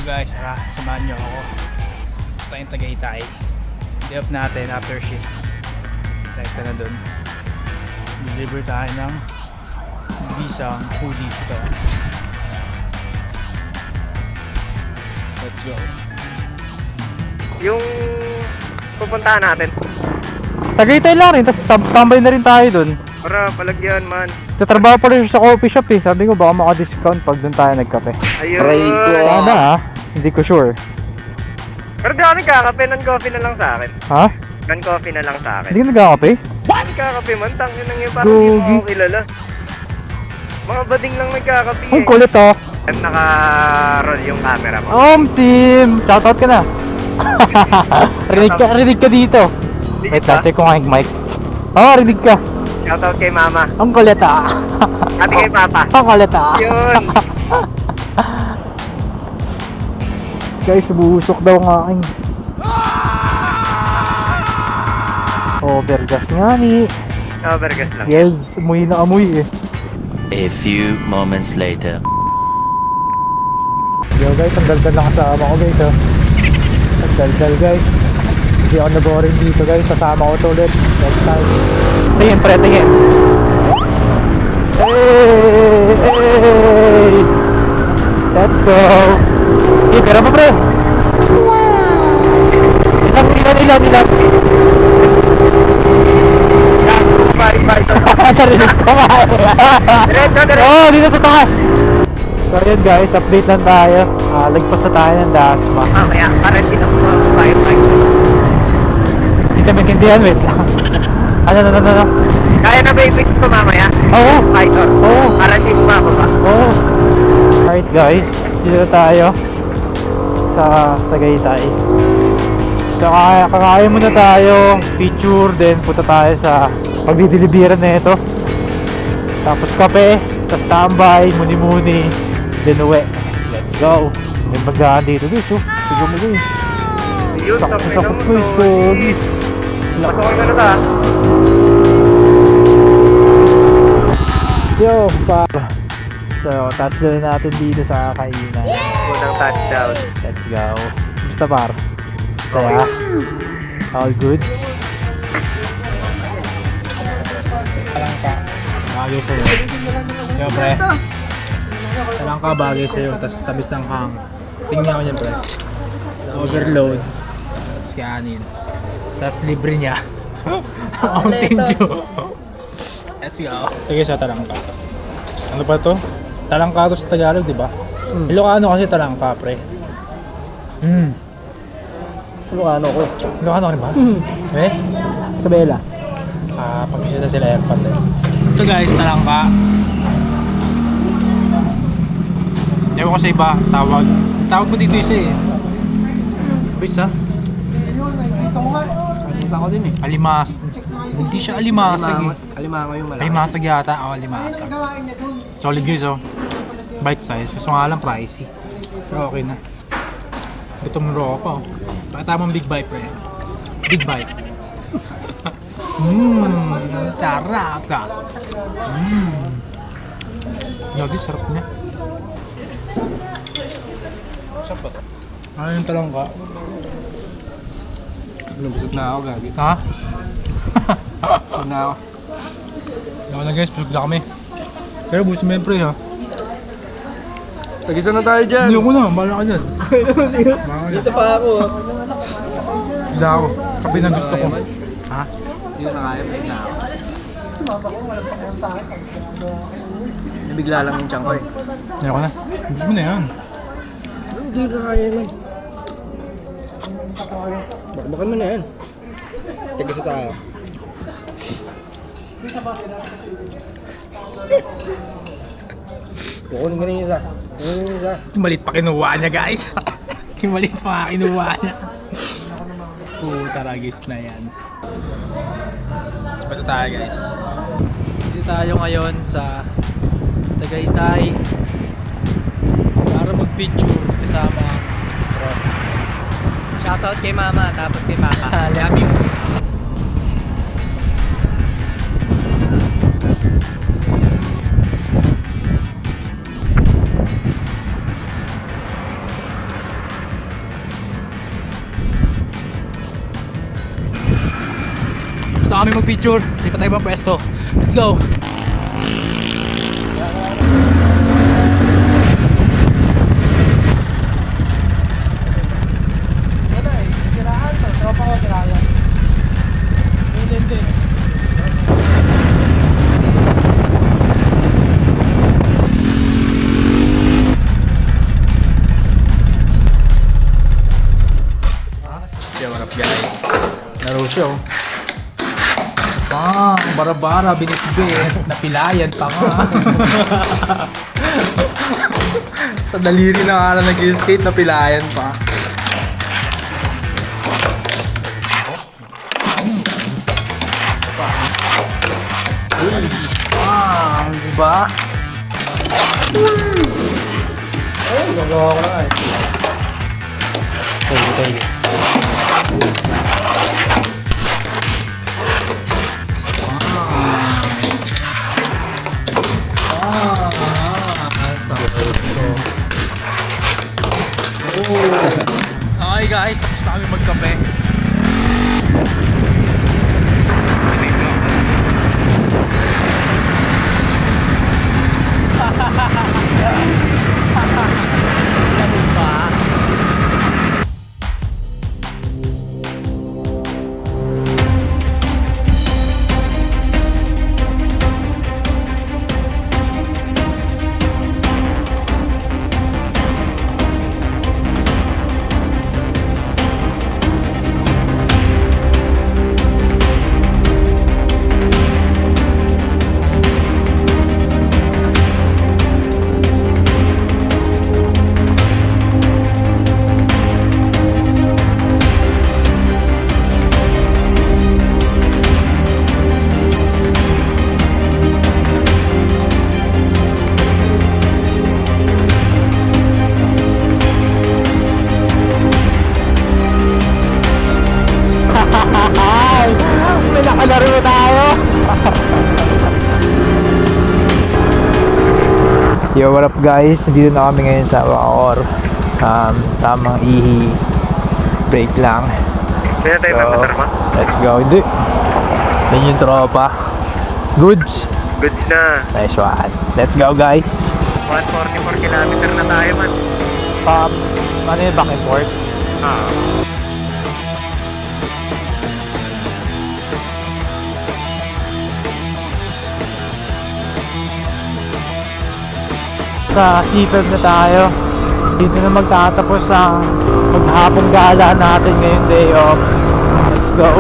guys, tara, samahan nyo ako. Tayong Tagaytay. Day off natin after shift. Rekta na dun. Deliver tayo ng isang hoodie ito. Let's go. Yung pupuntahan natin. Tagaytay lang rin, tapos tambay na rin tayo dun. Para palagyan man. Tatrabaho pa rin siya sa coffee shop eh. Sabi ko baka maka-discount pag dun tayo nagkape. Ayun. Sana ha, hindi ko sure. Pero di ako nagkakape, non-coffee na lang sa akin. Ha? Non-coffee na lang sa akin. Hindi ka nagkakape? Nagkakape man, tangin lang yun, parang hindi mo ako kilala. Mga bading lang nagkakape Ang kulit oh. Naka-roll yung camera mo. Sim! Shoutout ka na. rinig ka dito. Wait lang, check ko nga yung mic. Rinig ka. Shoutout kay mama. Ang kulit ah. Ate kay papa. Ang kulit ah. Yun. Guys, buhusok daw ng aking overgas nga ni. Overgas lang. Yes, amoy na amoy eh. A few moments later. Yo guys, ang daldal lang kasama ko guys oh. Ang daldal guys. Hindi ako na-boring dito guys, kasama ko to ulit next time. Tingin pre, tingin. Hey! Let's go! Okay, pera mo pre! Ilan? Sarinig ko nga. Oo, dito sa taas. So yun guys, update lang tayo. Lagpas na tayo ng Dasma. Kaya para hindi na kumain. Hindi kami kintihan, wait lang. Ano? Kaya na ba i-fix ko mamaya? Oo. Python. Oo. Para hindi bumababa. Oo. Alright guys, dito na tayo sa Tagaytay. So kakain muna tayo, picture, then punta tayo sa pagdidilibiran na ito. Tapos kape, tapos tambay, muni-muni, then uwi. Let's go. May magdaan dito guys, oh. Siguro mo guys. Yun, Sakot guys, pogi. Patuloy na ta. Yo, pa. So, touchdown natin dito sa kainan. Unang touchdown. Let's go. Basta par. Saya. All good. Talangka, bagay sa'yo. Yo pre. Talangka, bagay sa'yo. Tapos tamis ng hang. Tingnan ko niyan pre. Overload. Kanin. Tapos libre niya. Mountain Dew. Let's go. Sige sa talangka. Ano pa to? Talangka to sa Tagalog, di ba? Ilocano kasi talangka, pre. Ilocano ko. Ilocano rin ba? Eh? Isabela. Pag-isita sila airport eh. Ito guys, talangka. Ewan ko sa iba, tawag. Tawag ko dito isa eh. Bis ha? Nakita ko din eh. Alimas. Hindi siya alimasag eh. Alimango yung malaki. Alimasag yata. Alimasag. Solid guys oh. Bite size. Kaso nga lang pricey. Pero okay na. Gutom raw pa oh. Pakitamang big bite pre. Big bite. Sarap ka. Lagi sarap niya. Sarap ba? Ano yung talangka? Busog na ako, gagi. Ha? Busog na ako. Ako na guys, busog na kami. Pero busog mo yun pre ha. Tagisa na tayo dyan. Hindi ko na, bahala ka dyan. Isa pa ako. Hindi ako. Kape na gusto ko. Ha? Hindi ko na kaya, busog na ako. Nabigla lang yung tiyan ko eh. Hindi ako na. Hindi mo na yan. Hindi na kaya man. Bakbakan mo na yan. Tagisa tayo. Kukunin ka na yung isa. Kukunin yung isa. Malit pa kinuha niya guys. Malit pa kinuha niya. Puta ragis na yan. So, ito tayo guys. Dito tayo ngayon sa Tagaytay para mag-picture kasama ang tropa. Shoutout kay mama, tapos kay papa. Love you. kami mag-picture. Hindi pa tayo ba pwesto. Let's go! Wala eh, siraan to. Tropa ko siraan. Hindi. Yeah, what up guys? Laro siya oh. Bara-bara, binitbit, napilayan pa nga. Sa daliri na nga lang nag-skate, napilayan pa. Diba? Ay, gagawa ko na eh. Tayo. Okay guys, tapos na kami magkape. May nakalaro tayo. Yo, what up guys? Dito na kami ngayon sa Bacoor. Tamang ihi. Break lang. Kaya tayo magpatarma? Let's go. Hindi. Yun yung tropa. Goods. Goods na. Nice one. Let's go guys. 144 kilometer na tayo man. Ano yung back and forth? Sa seated na tayo. Dito na magtatapos ang maghapong gala natin ngayong day off. Let's go.